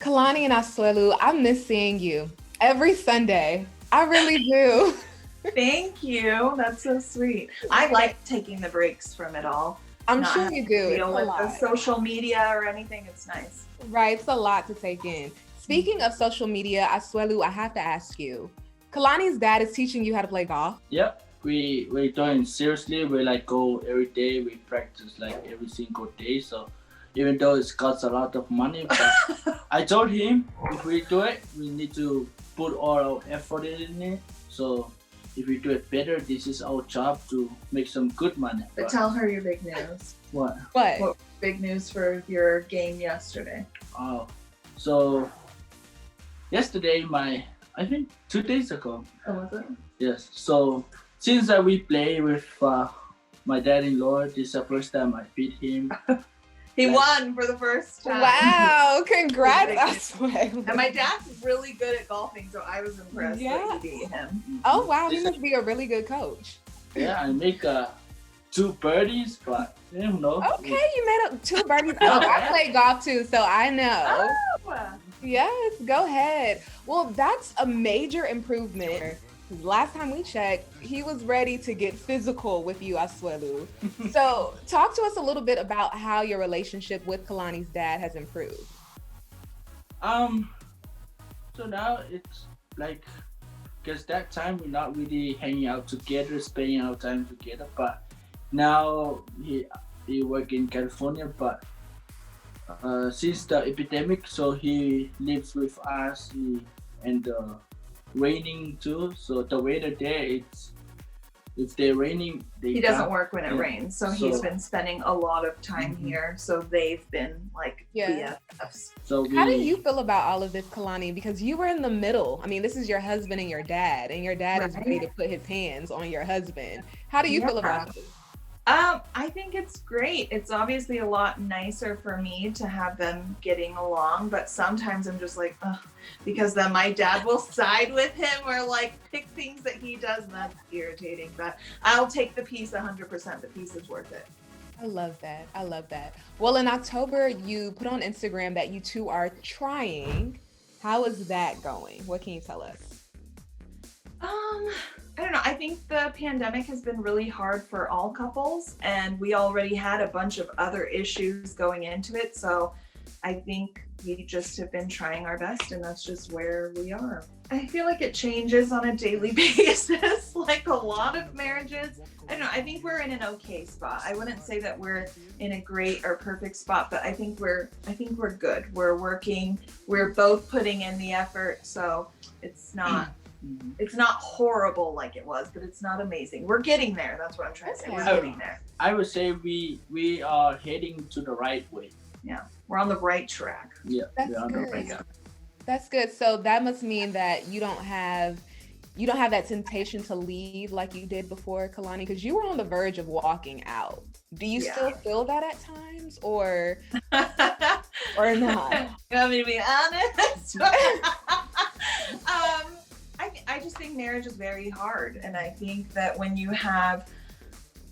Kalani and Asuelu, I miss seeing you every Sunday. I really do. Thank you. That's so sweet. I like taking the breaks from it all. I'm Not sure having you to do. It's deal a with the lot. social media or anything. It's nice. Right, it's a lot to take in. Speaking of social media, Asuelu, I have to ask you. Kalani's dad is teaching you how to play golf. Yep, we're doing seriously. We like go every day. We practice like every single day. So even though it costs a lot of money, but I told him if we do it, we need to put all our effort in it. So if we do it better, this is our job to make some good money. But tell her your big news. What? What? Big news for your game yesterday? Oh, so yesterday, I think 2 days ago. Oh, was it? Yes. So since we play with my dad-in-law, this is the first time I beat him. He won for the first time. Wow, congrats, Asuelu. And my dad's really good at golfing, so I was impressed that he beat him. Oh, wow, he must be a really good coach. Yeah, I make 2 birdies, but you know. Okay, you made up 2 birdies. Oh, I play golf too, so I know. Oh. Yes, go ahead. Well, that's a major improvement. Last time we checked, he was ready to get physical with you, Asuelu. So talk to us a little bit about how your relationship with Kalani's dad has improved. So now it's like, because that time we're not really hanging out together, spending our time together, but now he work in California, but since the epidemic, so he lives with us, and raining too. So the weather there, if they're raining, he doesn't work when it rains, so he's been spending a lot of time here. So they've been like BFFs. So how do you feel about all of this, Kalani? Because you were in the middle. I mean, this is your husband and your dad is ready to put his hands on your husband. How do you feel about this? I think it's great. It's obviously a lot nicer for me to have them getting along, but sometimes I'm just like, ugh, because then my dad will side with him or like pick things that he does, and that's irritating. But I'll take the peace 100%. The peace is worth it. I love that. I love that. Well, in October, you put on Instagram that you two are trying. How is that going? What can you tell us? I don't know. I think the pandemic has been really hard for all couples, and we already had a bunch of other issues going into it. So I think we just have been trying our best, and that's just where we are. I feel like it changes on a daily basis, like a lot of marriages. I don't know. I think we're in an okay spot. I wouldn't say that we're in a great or perfect spot, but I think we're good. We're working. We're both putting in the effort, so it's not horrible like it was, but it's not amazing. We're getting there. That's what I'm trying to say. We're getting there. I would say we are heading to the right way. Yeah, we're on the right track. Yeah, that's we're on good. the right track. That's good. So that must mean that you don't have that temptation to leave like you did before, Kalani, because you were on the verge of walking out. Do you still feel that at times, or not? You want me to be honest? I just think marriage is very hard, and I think that when you have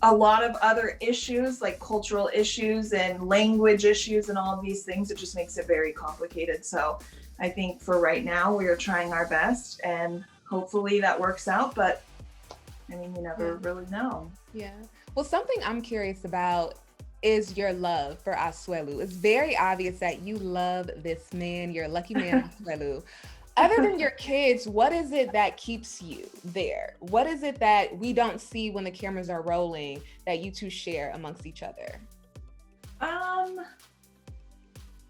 a lot of other issues like cultural issues and language issues and all of these things, it just makes it very complicated. So I think for right now we are trying our best, and hopefully that works out, but I mean, you never really know. Yeah. Well, something I'm curious about is your love for Asuelu. It's very obvious that you love this man, your lucky man, Asuelu. Other than your kids, what is it that keeps you there? What is it that we don't see when the cameras are rolling that you two share amongst each other?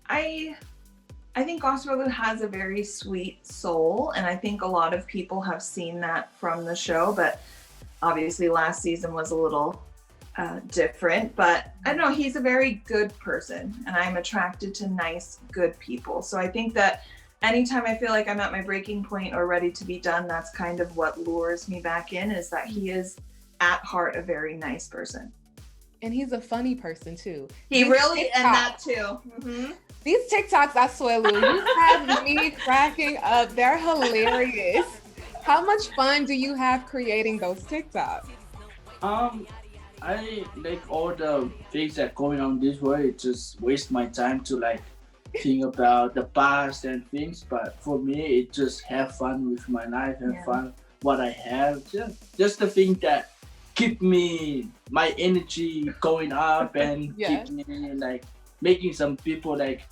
I think Asuelu has a very sweet soul, and I think a lot of people have seen that from the show, but obviously last season was a little different, but I don't know, he's a very good person, and I'm attracted to nice, good people. So I think that anytime I feel like I'm at my breaking point or ready to be done, that's kind of what lures me back in, is that he is at heart a very nice person. And he's a funny person too. He really, and that too. Mm-hmm. These TikToks, Asuelu, you have me cracking up. They're hilarious. How much fun do you have creating those TikToks? I like all the things that going on this way. It just waste my time to like think about the past and things. But for me, it just have fun with my life, have fun what I have. Just the thing that keep me my energy going up and keep me like making some people like.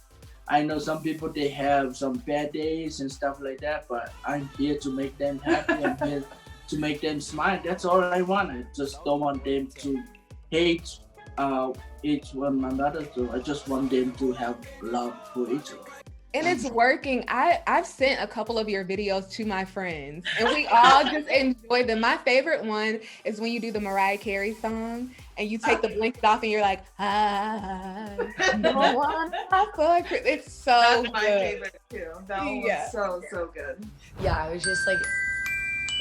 I know some people they have some bad days and stuff like that, but I'm here to make them happy. I'm here to make them smile. That's all I want. I just don't want them to hate each one another. So I just want them to have love for each other. And it's working. I've sent a couple of your videos to my friends and we all just enjoy them. My favorite one is when you do the Mariah Carey song and you take the blanket off and you're like, no one for Christmas. It's so That's good. my favorite too. That one was so good. Yeah, I was just like,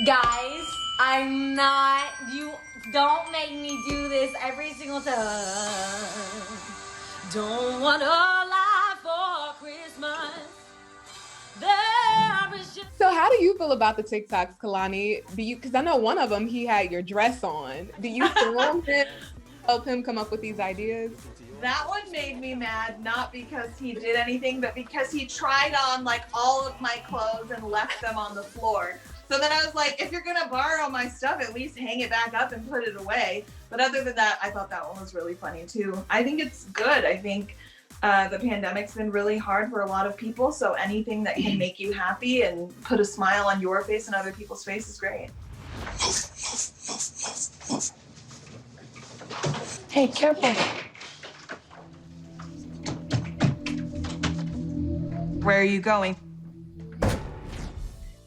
guys, I'm not, you don't make me do this every single time. Don't want to lie for Christmas. There is just... So how do you feel about the TikToks, Kalani? Do you, because I know one of them, he had your dress on. Do you film him, help him come up with these ideas? That one made me mad, not because he did anything, but because he tried on like all of my clothes and left them on the floor. So then I was like, if you're gonna borrow my stuff, at least hang it back up and put it away. But other than that, I thought that one was really funny too. I think it's good. I think the pandemic's been really hard for a lot of people. So anything that can make you happy and put a smile on your face and other people's face is great. Hey, careful. Where are you going?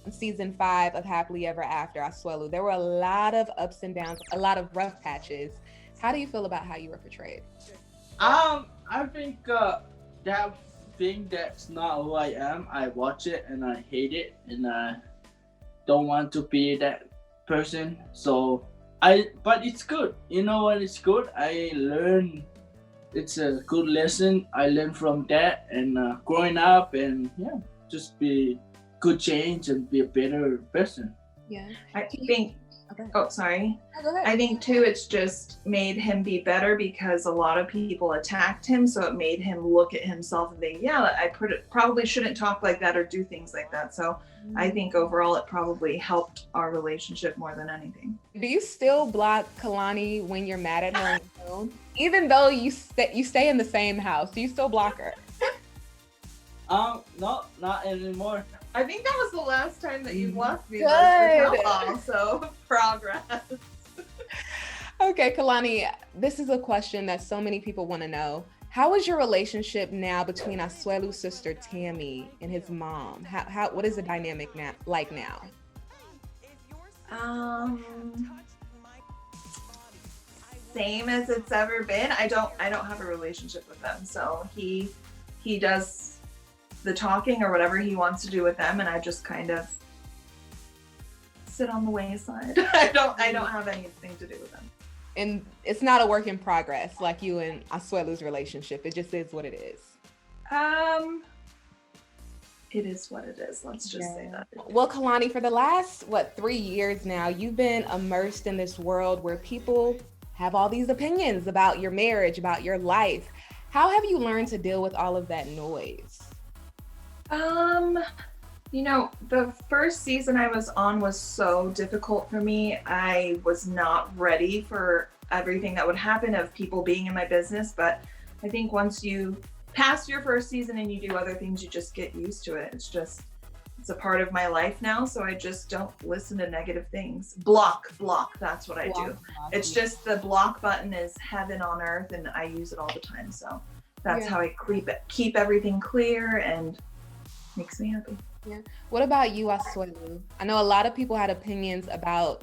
Season 5 of Happily Ever After Asuelu, there were a lot of ups and downs, a lot of rough patches. How do you feel about how you were portrayed? I think that thing that's not who I am. I watch it and I hate it and I don't want to be that person. So but it's good. You know what? It's good. I learn. It's a good lesson. I learned from that and growing up and just be good change and be a better person. Yeah. I think, oh, sorry. Go ahead. I think too, it's just made him be better because a lot of people attacked him. So it made him look at himself and think, I probably shouldn't talk like that or do things like that. So I think overall it probably helped our relationship more than anything. Do you still block Kalani when you're mad at her on the phone? Even though you stay in the same house, do you still block her? No, not anymore. I think that was the last time that you blocked me. Good. So progress. Okay, Kalani, this is a question that so many people want to know. How is your relationship now between Asuelu's sister Tammy and his mom? What is the dynamic like now? Same as it's ever been. I don't have a relationship with them. So he does the talking or whatever he wants to do with them, and I just kind of sit on the wayside. I don't have anything to do with them. And it's not a work in progress like you and Asuelu's relationship. It just is what it is. It is what it is. Let's just say that. Well, Kalani, for the last 3 years now, you've been immersed in this world where people have all these opinions about your marriage, about your life. How have you learned to deal with all of that noise? The first season I was on was so difficult for me. I was not ready for everything that would happen of people being in my business. But I think once you pass your first season and you do other things, you just get used to it. It's a part of my life now. So I just don't listen to negative things. Block. That's what I do. It's just the block button is heaven on earth and I use it all the time. So that's how I keep everything clear and makes me happy. Yeah. What about you, Asuelu? I know a lot of people had opinions about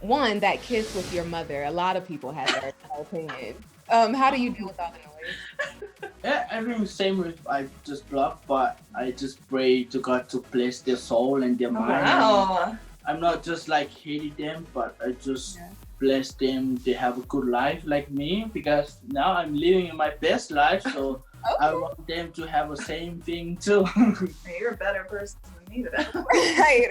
that kiss with your mother. A lot of people had their opinion. How do you deal with all the noise? Yeah, everything same with I just block, but I just pray to God to bless their soul and their mind. Wow. I'm not just like hating them, but I just bless them. They have a good life like me because now I'm living in my best life. So I want them to have the same thing too. You're a better person than me today.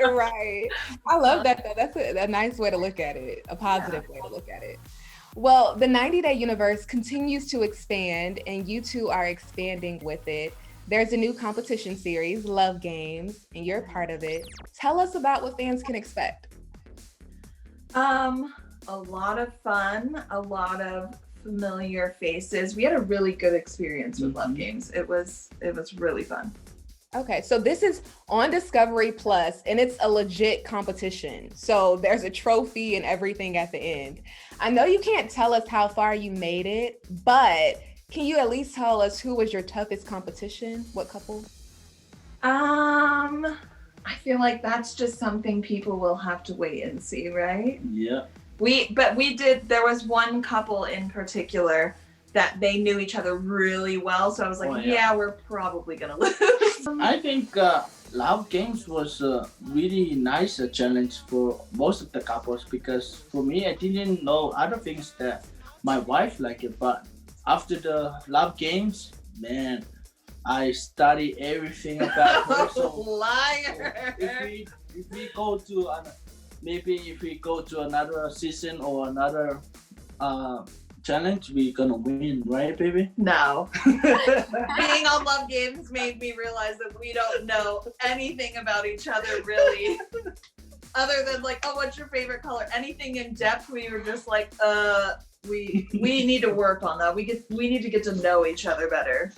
Right. I love that though. That's a nice way to look at it, a positive way to look at it. Well, the 90-day universe continues to expand and you two are expanding with it. there's a new competition series, Love Games, and you're part of it. Tell us about what fans can expect. A lot of fun, a lot of familiar faces. We had a really good experience with Love Games. It was really fun. Okay, so this is on Discovery Plus, and it's a legit competition. So there's a trophy and everything at the end. I know you can't tell us how far you made it, but can you at least tell us who was your toughest competition? What couple? I feel like that's just something people will have to wait and see, right? Yeah. There was one couple in particular that they knew each other really well. So I was like, yeah, we're probably gonna lose. I think Love Games was a really nice challenge for most of the couples because for me, I didn't know other things that my wife liked it. But after the Love Games, man, I study everything about her. So, Liar! if we go to if we go to another season or another challenge, we're gonna win, right, baby? No. Being on Love Games made me realize that we don't know anything about each other really. Other than like, oh, what's your favorite color? Anything in depth, we were just like, we need to work on that. We need to get to know each other better.